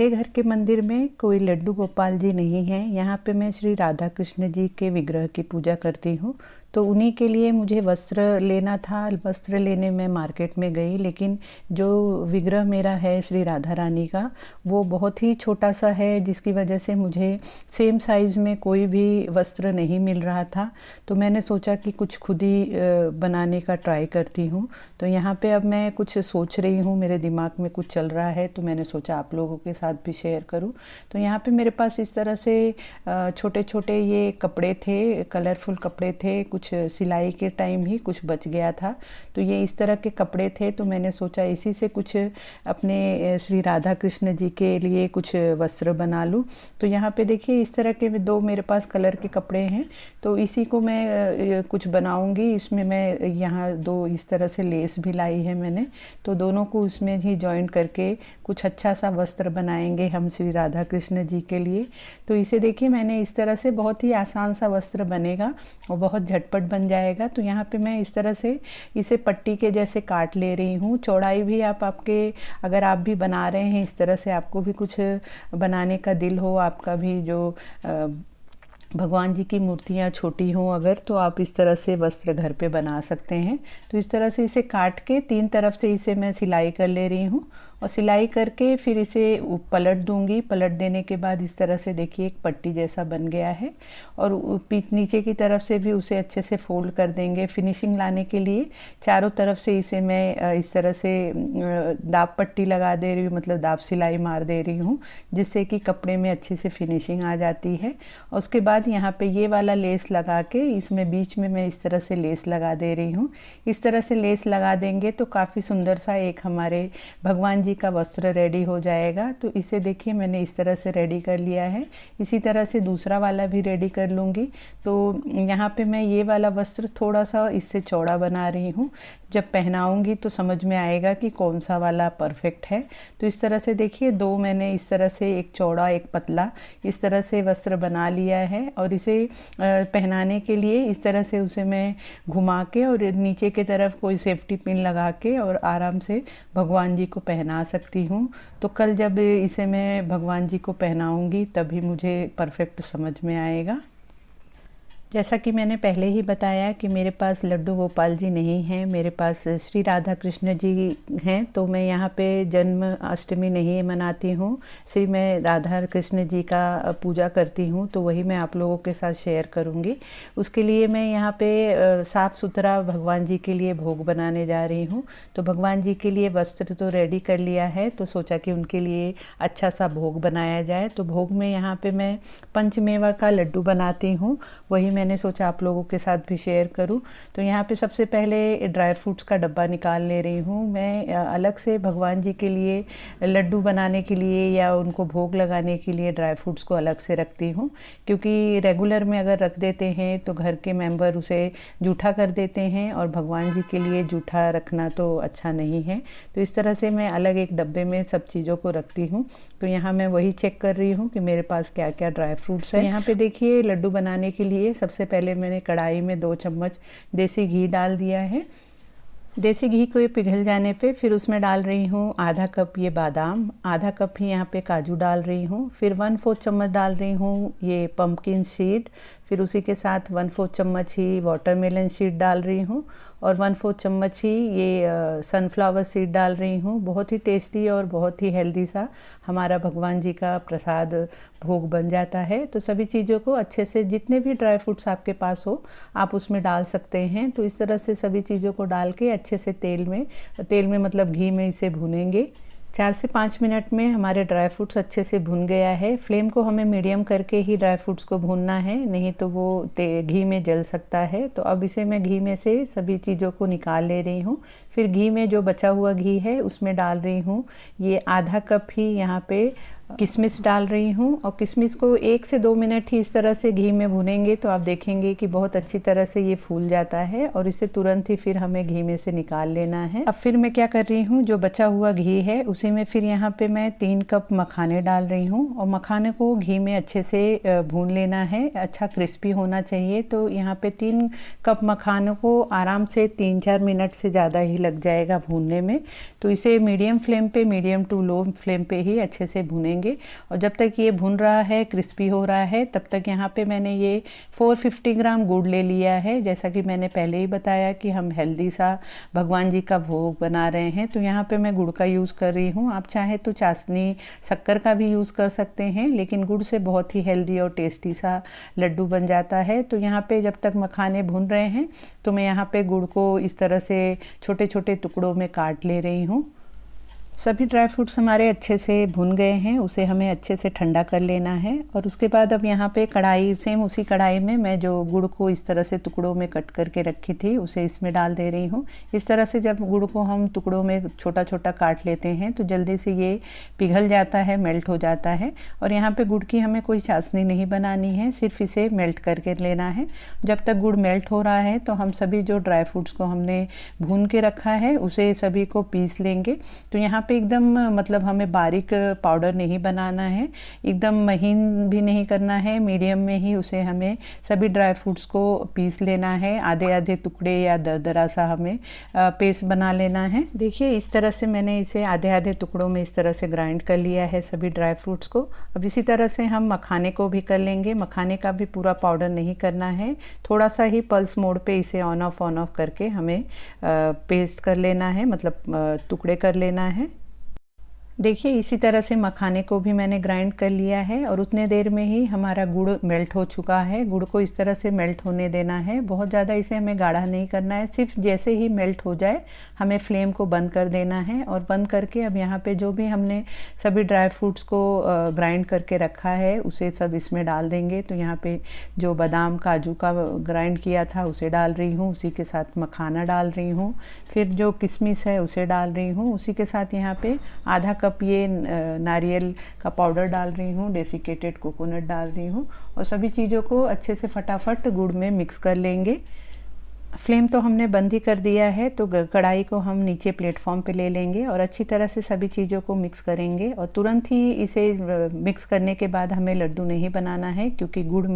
हमारे घर के मंदिर में कोई लड्डू गोपाल जी नहीं हैं। यहाँ पे मैं श्री राधा कृष्ण जी के विग्रह की पूजा करती हूँ। तो उन्हीं के लिए मुझे वस्त्र लेना था। वस्त्र लेने मैं मार्केट में गई, लेकिन जो विग्रह मेरा है श्री राधा रानी का, वो बहुत ही छोटा सा है, जिसकी वजह से मुझे सेम साइज़ में कोई भी वस्त्र नहीं मिल रहा था। तो मैंने सोचा कि कुछ खुद ही बनाने का ट्राई करती हूँ। तो यहाँ पे अब मैं कुछ सोच रही हूँ, मेरे दिमाग में कुछ चल रहा है, तो मैंने सोचा आप लोगों के साथ भी शेयर करूँ। तो यहाँ पे मेरे पास इस तरह से छोटे छोटे ये कपड़े थे, कलरफुल कपड़े थे। कुछ सिलाई के टाइम ही कुछ बच गया था, तो ये इस तरह के कपड़े थे। तो मैंने सोचा इसी से कुछ अपने श्री राधा कृष्ण जी के लिए कुछ वस्त्र बना लूँ। तो यहाँ पे देखिए इस तरह के दो मेरे पास कलर के कपड़े हैं, तो इसी को मैं कुछ बनाऊंगी। इसमें मैं यहाँ दो इस तरह से लेस भी लाई है मैंने, तो दोनों को उसमें ही जॉइंट करके कुछ अच्छा सा वस्त्र बनाएंगे हम श्री राधा कृष्ण जी के लिए। तो इसे देखिए मैंने इस तरह से, बहुत ही आसान सा वस्त्र बनेगा और बहुत झटपट बन जाएगा। तो यहाँ पे मैं इस तरह से इसे पट्टी के जैसे काट ले रही हूँ। चौड़ाई भी आपके अगर आप भी बना रहे हैं इस तरह से, आपको भी कुछ बनाने का दिल हो, आपका भी जो भगवान जी की मूर्तियाँ छोटी हों अगर, तो आप इस तरह से वस्त्र घर पे बना सकते हैं। तो इस तरह से इसे काट के तीन तरफ से इसे मैं सिलाई कर ले रही हूँ, और सिलाई करके फिर इसे पलट दूंगी। पलट देने के बाद इस तरह से देखिए एक पट्टी जैसा बन गया है, और नीचे की तरफ से भी उसे अच्छे से फोल्ड कर देंगे। फिनिशिंग लाने के लिए चारों तरफ से इसे मैं इस तरह से दाब पट्टी लगा दे रही हूँ, मतलब दाब सिलाई मार दे रही हूँ, जिससे कि कपड़े में अच्छे से फिनिशिंग आ जाती है। और उसके बाद यहाँ पे ये वाला लेस लगा के इसमें बीच में मैं इस तरह से लेस लगा दे रही हूँ। इस तरह से लेस लगा देंगे तो काफ़ी सुंदर सा एक हमारे भगवान जी का वस्त्र रेडी हो जाएगा। तो इसे देखिए मैंने इस तरह से रेडी कर लिया है। इसी तरह से दूसरा वाला भी रेडी कर लूँगी। तो यहाँ पे मैं ये वाला वस्त्र थोड़ा सा इससे चौड़ा बना रही हूँ, जब पहनाऊँगी तो समझ में आएगा कि कौन सा वाला परफेक्ट है। तो इस तरह से देखिए दो मैंने इस तरह से, एक चौड़ा एक पतला, इस तरह से वस्त्र बना लिया है। और इसे पहनाने के लिए इस तरह से उसे मैं घुमा के और नीचे की तरफ कोई सेफ्टी पिन लगा के और आराम से भगवान जी को पहना सकती हूँ। तो कल जब इसे मैं भगवान जी को पहनाऊँगी तभी मुझे परफेक्ट समझ में आएगा। जैसा कि मैंने पहले ही बताया कि मेरे पास लड्डू गोपाल जी नहीं हैं, मेरे पास श्री राधा कृष्ण जी हैं। तो मैं यहाँ पे जन्म अष्टमी नहीं मनाती हूँ, श्री मैं राधा कृष्ण जी का पूजा करती हूँ, तो वही मैं आप लोगों के साथ शेयर करूँगी। उसके लिए मैं यहाँ पे साफ़ सुथरा भगवान जी के लिए भोग बनाने जा रही हूँ। तो भगवान जी के लिए वस्त्र तो रेडी कर लिया है, तो सोचा कि उनके लिए अच्छा सा भोग बनाया जाए। तो भोग में यहाँ पे मैं पंचमेवा का लड्डू बनाती हूँ, वही मैंने सोचा आप लोगों के साथ भी शेयर करूं। तो यहाँ पे सबसे पहले ड्राई फ्रूट्स का डब्बा निकाल ले रही हूँ। मैं अलग से भगवान जी के लिए लड्डू बनाने के लिए या उनको भोग लगाने के लिए ड्राई फ्रूट्स को अलग से रखती हूँ, क्योंकि रेगुलर में अगर रख देते हैं तो घर के मेंबर उसे जूठा कर देते हैं, और भगवान जी के लिए जूठा रखना तो अच्छा नहीं है। तो इस तरह से मैं अलग एक डब्बे में सब चीज़ों को रखती हूँ। तो यहाँ मैं वही चेक कर रही हूँ कि मेरे पास क्या क्या ड्राई फ्रूट्स है। यहाँ पे देखिए लड्डू बनाने के लिए सबसे पहले मैंने कढ़ाई में 2 चम्मच देसी घी डाल दिया है। देसी घी को ये पिघल जाने पे फिर उसमें डाल रही हूँ आधा कप ये बादाम, आधा कप ही यहाँ पे काजू डाल रही हूँ। फिर 1/4 चम्मच डाल रही हूँ ये पम्पकिन सीड, फिर उसी के साथ 1/4 चम्मच ही वाटरमेलन सीड डाल रही हूँ, और 1/4 चम्मच ही ये सनफ्लावर सीड डाल रही हूँ। बहुत ही टेस्टी और बहुत ही हेल्दी सा हमारा भगवान जी का प्रसाद भोग बन जाता है। तो सभी चीज़ों को अच्छे से, जितने भी ड्राई फ्रूट्स आपके पास हो आप उसमें डाल सकते हैं। तो इस तरह से सभी चीज़ों को डाल के अच्छे से तेल में मतलब घी में इसे भूनेंगे। 4 से 5 मिनट में हमारे ड्राई फ्रूट्स अच्छे से भुन गया है। फ्लेम को हमें मीडियम करके ही ड्राई फ्रूट्स को भूनना है, नहीं तो वो घी में जल सकता है। तो अब इसे मैं घी में से सभी चीज़ों को निकाल ले रही हूँ। फिर घी में जो बचा हुआ घी है उसमें डाल रही हूँ ये आधा कप ही यहाँ पे किशमिश डाल रही हूँ, और किशमिश को 1 से 2 मिनट ही इस तरह से घी में भुनेंगे तो आप देखेंगे कि बहुत अच्छी तरह से ये फूल जाता है, और इसे तुरंत ही फिर हमें घी में से निकाल लेना है। अब फिर मैं क्या कर रही हूँ, जो बचा हुआ घी है उसी में फिर यहाँ पे मैं 3 कप मखाने डाल रही हूँ, और मखाने को घी में अच्छे से भून लेना है, अच्छा क्रिस्पी होना चाहिए। तो यहाँ पे 3 कप मखानों को आराम से 3-4 मिनट से ज़्यादा ही लग जाएगा भूनने में। तो इसे मीडियम फ्लेम पे, मीडियम टू लो फ्लेम पे ही अच्छे से भूनेंगे। और जब तक ये भून रहा है, क्रिस्पी हो रहा है, तब तक यहाँ पे मैंने ये 450 ग्राम गुड़ ले लिया है। जैसा कि मैंने पहले ही बताया कि हम हेल्दी सा भगवान जी का भोग बना रहे हैं, तो यहाँ पे मैं गुड़ का यूज़ कर रही हूँ। आप चाहे तो चाशनी शक्कर का भी यूज़ कर सकते हैं, लेकिन गुड़ से बहुत ही हेल्दी और टेस्टी सा लड्डू बन जाता है। तो यहाँ पे जब तक मखाने भून रहे हैं तो मैं यहाँ पे गुड़ को इस तरह से छोटे छोटे टुकड़ों में काट ले रही हूँ। सभी ड्राई फ्रूट्स हमारे अच्छे से भुन गए हैं, उसे हमें अच्छे से ठंडा कर लेना है। और उसके बाद अब यहाँ पे कढ़ाई, सेम उसी कढ़ाई में मैं जो गुड़ को इस तरह से टुकड़ों में कट करके रखी थी उसे इसमें डाल दे रही हूँ। इस तरह से जब गुड़ को हम टुकड़ों में छोटा छोटा काट लेते हैं तो जल्दी से ये पिघल जाता है, मेल्ट हो जाता है। और यहाँ पर गुड़ की हमें कोई चाशनी नहीं बनानी है, सिर्फ इसे मेल्ट करके लेना है। जब तक गुड़ मेल्ट हो रहा है तो हम सभी जो ड्राई फ्रूट्स को हमने भून के रखा है उसे सभी को पीस लेंगे। तो यहाँ पे एकदम मतलब हमें बारीक पाउडर नहीं बनाना है, एकदम महीन भी नहीं करना है, मीडियम में ही उसे हमें सभी ड्राई फ्रूट्स को पीस लेना है। आधे आधे टुकड़े या दरदरा सा हमें पेस्ट बना लेना है। देखिए इस तरह से मैंने इसे आधे आधे टुकड़ों में इस तरह से ग्राइंड कर लिया है सभी ड्राई फ्रूट्स को। अब इसी तरह से हम मखाने को भी कर लेंगे। मखाने का भी पूरा पाउडर नहीं करना है, थोड़ा सा ही पल्स मोड पे इसे ऑन ऑफ करके हमें पेस्ट कर लेना है, मतलब टुकड़े कर लेना है। देखिए इसी तरह से मखाने को भी मैंने ग्राइंड कर लिया है और उतने देर में ही हमारा गुड़ मेल्ट हो चुका है। गुड़ को इस तरह से मेल्ट होने देना है, बहुत ज़्यादा इसे हमें गाढ़ा नहीं करना है। सिर्फ जैसे ही मेल्ट हो जाए हमें फ्लेम को बंद कर देना है। और बंद करके अब यहाँ पे जो भी हमने सभी ड्राई फ्रूट्स को ग्राइंड करके रखा है उसे सब इसमें डाल देंगे। तो यहाँ पे जो बादाम काजू का ग्राइंड किया था उसे डाल रही हूँ, उसी के साथ मखाना डाल रही हूँ, फिर जो किशमिश है उसे डाल रही हूँ, उसी के साथ यहाँ पे आधा कप ये नारियल का पाउडर डाल रही हूँ, डेसिकेटेड कोकोनट डाल रही हूँ। और सभी चीज़ों को अच्छे से फटाफट गुड़ में मिक्स कर लेंगे। फ्लेम तो हमने बंद ही कर दिया है, तो कढ़ाई को हम नीचे प्लेटफॉर्म पे ले लेंगे और अच्छी तरह से सभी चीज़ों को मिक्स करेंगे। और तुरंत ही इसे मिक्स करने के बाद हमें लड्डू नहीं बनाना है, क्योंकि गुड़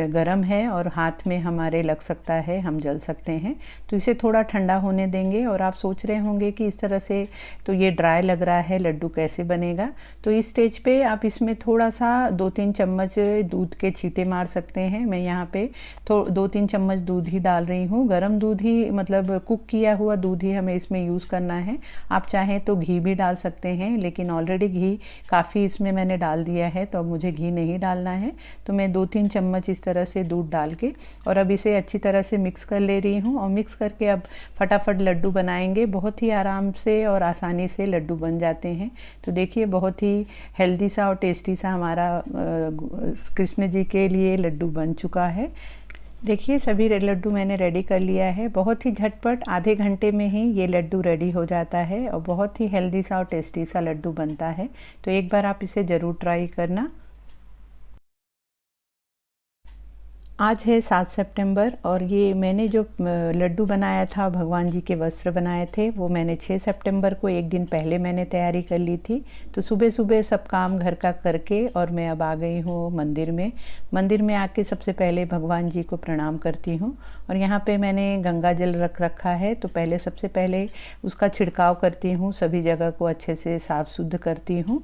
गरम है और हाथ में हमारे लग सकता है, हम जल सकते हैं। तो इसे थोड़ा ठंडा होने देंगे। और आप सोच रहे होंगे कि इस तरह से तो ये ड्राई लग रहा है, लड्डू कैसे बनेगा। तो इस स्टेज पे आप इसमें थोड़ा सा 2-3 चम्मच दूध के छींटे मार सकते हैं। मैं यहाँ पे 2-3 चम्मच दूध ही डाल रही हूँ, गरम दूध ही, मतलब कुक किया हुआ दूध ही हमें इसमें यूज़ करना है। आप चाहें तो घी भी डाल सकते हैं, लेकिन ऑलरेडी घी काफ़ी इसमें मैंने डाल दिया है, तो अब मुझे घी नहीं डालना है। तो मैं 2-3 चम्मच इस तरह से दूध डाल के और अब इसे अच्छी तरह से मिक्स कर ले रही हूँ। और मिक्स करके अब फटाफट लड्डू बनाएंगे। बहुत ही आराम से और आसानी से लड्डू बन जाते हैं। तो देखिए बहुत ही हेल्दी सा और टेस्टी सा हमारा कृष्ण जी के लिए लड्डू बन चुका है। देखिए सभी लड्डू मैंने रेडी कर लिया है। बहुत ही झटपट आधे घंटे में ही ये लड्डू रेडी हो जाता है और बहुत ही हेल्दी सा और टेस्टी सा लड्डू बनता है। तो एक बार आप इसे ज़रूर ट्राई करना। आज है 7 सितंबर और ये मैंने जो लड्डू बनाया था, भगवान जी के वस्त्र बनाए थे, वो मैंने 6 सितंबर को एक दिन पहले मैंने तैयारी कर ली थी। तो सुबह सुबह सब काम घर का करके और मैं अब आ गई हूँ मंदिर में। मंदिर में आके सबसे पहले भगवान जी को प्रणाम करती हूँ। और यहाँ पे मैंने गंगा जल रख रखा है, तो पहले सबसे पहले उसका छिड़काव करती हूँ, सभी जगह को अच्छे से साफ़ शुद्ध करती हूँ।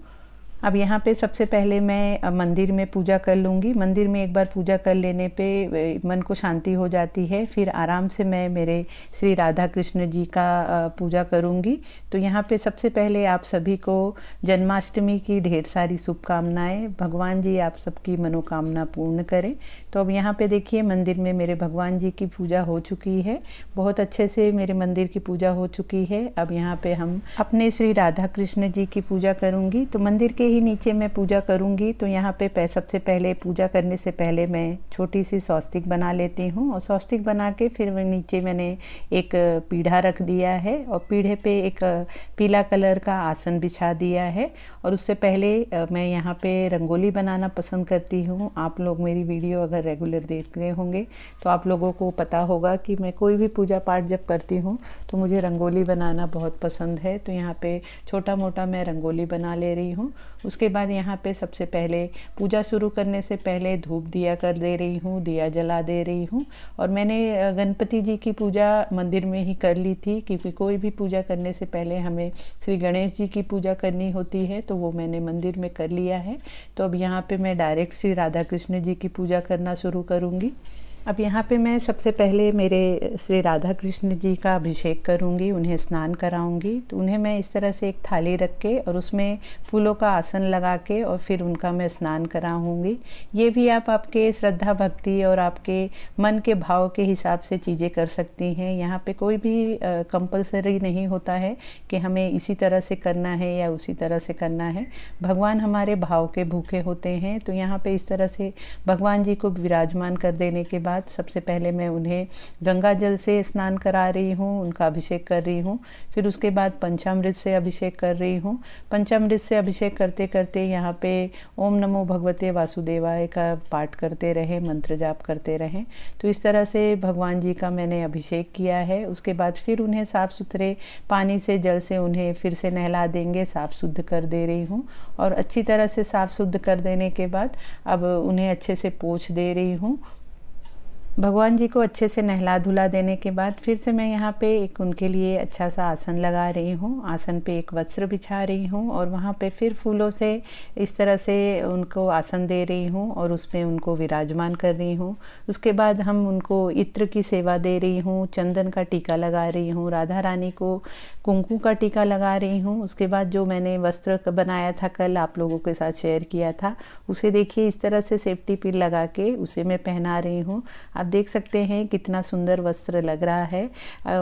अब यहाँ पे सबसे पहले मैं मंदिर में पूजा कर लूँगी। मंदिर में एक बार पूजा कर लेने पे मन को शांति हो जाती है। फिर आराम से मैं मेरे श्री राधा कृष्ण जी का पूजा करूँगी। तो यहाँ पे सबसे पहले आप सभी को जन्माष्टमी की ढेर सारी शुभकामनाएं। भगवान जी आप सबकी मनोकामना पूर्ण करें। तो अब यहाँ पे देखिए मंदिर में मेरे भगवान जी की पूजा हो चुकी है, बहुत अच्छे से मेरे मंदिर की पूजा हो चुकी है। अब यहाँ पे हम अपने श्री राधा कृष्ण जी की पूजा करूँगी। तो मंदिर के ही नीचे मैं पूजा करूंगी। तो यहाँ पे सबसे पहले पूजा करने से पहले मैं छोटी सी स्वस्तिक बना लेती हूँ। और स्वस्तिक बना के फिर नीचे मैंने एक पीढ़ा रख दिया है और पीढ़े पे एक पीला कलर का आसन बिछा दिया है। और उससे पहले मैं यहाँ पे रंगोली बनाना पसंद करती हूँ। आप लोग मेरी वीडियो अगर रेगुलर देख रहे होंगे तो आप लोगों को पता होगा कि मैं कोई भी पूजा पाठ जब करती हूँ तो मुझे रंगोली बनाना बहुत पसंद है। तो यहाँ पे छोटा मोटा मैं रंगोली बना ले रही हूँ। उसके बाद यहाँ पे सबसे पहले पूजा शुरू करने से पहले धूप दिया कर दे रही हूँ, दिया जला दे रही हूँ। और मैंने गणपति जी की पूजा मंदिर में ही कर ली थी, क्योंकि कोई भी पूजा करने से पहले हमें श्री गणेश जी की पूजा करनी होती है, तो वो मैंने मंदिर में कर लिया है। तो अब यहाँ पे मैं डायरेक्ट श्री राधा कृष्ण जी की पूजा करना शुरू करूँगी। अब यहाँ पे मैं सबसे पहले मेरे श्री राधा कृष्ण जी का अभिषेक करूँगी, उन्हें स्नान कराऊँगी। तो उन्हें मैं इस तरह से एक थाली रख के और उसमें फूलों का आसन लगा के और फिर उनका मैं स्नान कराऊँगी। ये भी आप आपके श्रद्धा भक्ति और आपके मन के भाव के हिसाब से चीज़ें कर सकती हैं। यहाँ पे कोई भी कंपलसरी नहीं होता है कि हमें इसी तरह से करना है या उसी तरह से करना है। भगवान हमारे भाव के भूखे होते हैं। तो यहाँ पे इस तरह से भगवान जी को विराजमान कर देने के बाद सबसे पहले मैं उन्हें गंगा जल से स्नान करा रही हूँ, उनका अभिषेक कर रही हूँ। फिर उसके बाद पंचामृत से अभिषेक कर रही हूँ। पंचामृत से अभिषेक करते करते यहाँ पे ओम नमो भगवते वासुदेवाय का पाठ करते रहे, मंत्र जाप करते रहें। तो इस तरह से भगवान जी का मैंने अभिषेक किया है। उसके बाद फिर उन्हें साफ़ सुथरे पानी से, जल से उन्हें फिर से नहला देंगे, साफ़ शुद्ध कर दे रही हूँ। और अच्छी तरह से साफ़ शुद्ध कर देने के बाद अब उन्हें अच्छे से पोंछ दे रही हूँ। भगवान जी को अच्छे से नहला धुला देने के बाद फिर से मैं यहाँ पे एक उनके लिए अच्छा सा आसन लगा रही हूँ। आसन पे एक वस्त्र बिछा रही हूँ और वहाँ पे फिर फूलों से इस तरह से उनको आसन दे रही हूँ और उसमें उनको विराजमान कर रही हूँ। उसके बाद हम उनको इत्र की सेवा दे रही हूँ, चंदन का टीका लगा रही हूँ, राधा रानी को कुंकू का टीका लगा रही हूँ। उसके बाद जो मैंने वस्त्र बनाया था, कल आप लोगों के साथ शेयर किया था, उसे देखिए इस तरह से सेफ्टी पिन लगा के उसे मैं पहना रही हूँ। आप देख सकते हैं कितना सुंदर वस्त्र लग रहा है।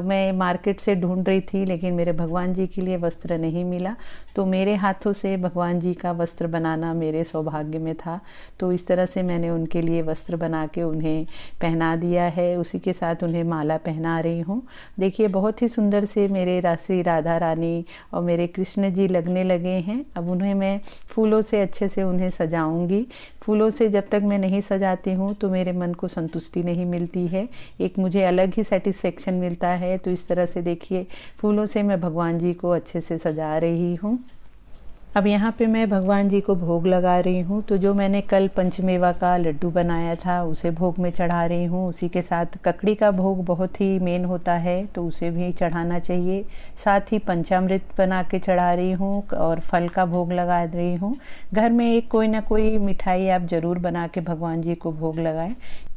मैं मार्केट से ढूंढ रही थी लेकिन मेरे भगवान जी के लिए वस्त्र नहीं मिला, तो मेरे हाथों से भगवान जी का वस्त्र बनाना मेरे सौभाग्य में था। तो इस तरह से मैंने उनके लिए वस्त्र बना के उन्हें पहना दिया है। उसी के साथ उन्हें माला पहना रही हूँ। देखिए बहुत ही सुंदर से मेरे श्री राधा रानी और मेरे कृष्ण जी लगने लगे हैं। अब उन्हें मैं फूलों से अच्छे से उन्हें सजाऊंगी। फूलों से जब तक मैं नहीं सजाती हूँ तो मेरे मन को संतुष्टि नहीं मिलती है, एक मुझे अलग ही सेटिस्फेक्शन मिलता है। तो इस तरह से देखिए फूलों से मैं भगवान जी को अच्छे से सजा रही हूँ। अब यहाँ पे मैं भगवान जी को भोग लगा रही हूँ। तो जो मैंने कल पंचमेवा का लड्डू बनाया था उसे भोग में चढ़ा रही हूँ। उसी के साथ ककड़ी का भोग बहुत ही मेन होता है, तो उसे भी चढ़ाना चाहिए। साथ ही पंचामृत बना के चढ़ा रही हूँ और फल का भोग लगा रही हूँ। घर में एक कोई ना कोई मिठाई आप ज़रूर बना के भगवान जी को भोग लगाएं,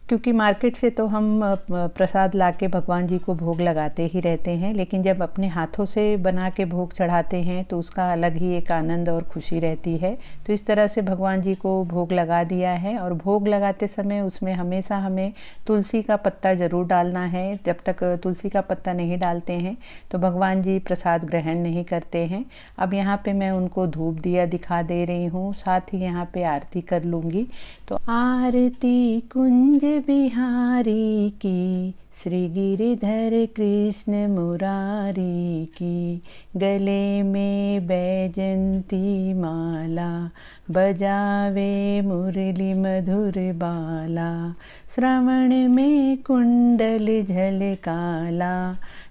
क्योंकि मार्केट से तो हम प्रसाद लाके भगवान जी को भोग लगाते ही रहते हैं, लेकिन जब अपने हाथों से बना के भोग चढ़ाते हैं तो उसका अलग ही एक आनंद और खुशी रहती है। तो इस तरह से भगवान जी को भोग लगा दिया है। और भोग लगाते समय उसमें हमेशा हमें तुलसी का पत्ता ज़रूर डालना है। जब तक तुलसी का पत्ता नहीं डालते हैं तो भगवान जी प्रसाद ग्रहण नहीं करते हैं। अब यहाँ पे मैं उनको धूप दिया दिखा दे रही हूँ, साथ ही यहाँ पे आरती कर लूँगी। तो आरती कुंज बिहारी की, श्री गिरिधर कृष्ण मुरारी की, गले में बैजंती माला, बजावे मुरली मधुर बाला, श्रवण में कुंडल झलकाला,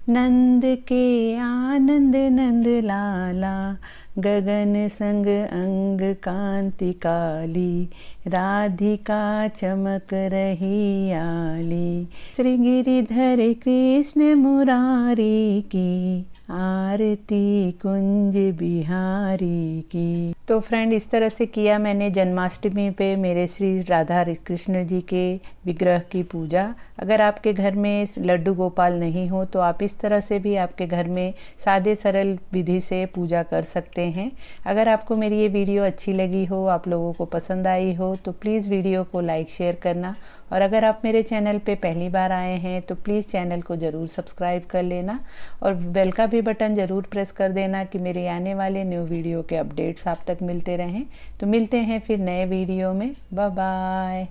नंद के आनंद नंद लाला, गगन संग अंग कांति काली, राधिका चमक रही आली, श्री गिरिधर कृष्ण मुरारी की, आरती कुंज बिहारी की। तो फ्रेंड इस तरह से किया मैंने जन्माष्टमी पे मेरे श्री राधा कृष्ण जी के विग्रह की पूजा। अगर आपके घर में लड्डू गोपाल नहीं हो तो आप इस तरह से भी आपके घर में सादे सरल विधि से पूजा कर सकते हैं। अगर आपको मेरी ये वीडियो अच्छी लगी हो, आप लोगों को पसंद आई हो, तो प्लीज़ वीडियो को लाइक शेयर करना। और अगर आप मेरे चैनल पे पहली बार आए हैं तो प्लीज़ चैनल को ज़रूर सब्सक्राइब कर लेना और बेल का भी बटन ज़रूर प्रेस कर देना कि मेरे आने वाले न्यू वीडियो के अपडेट्स आप तक मिलते रहें। तो मिलते हैं फिर नए वीडियो में। Bye bye.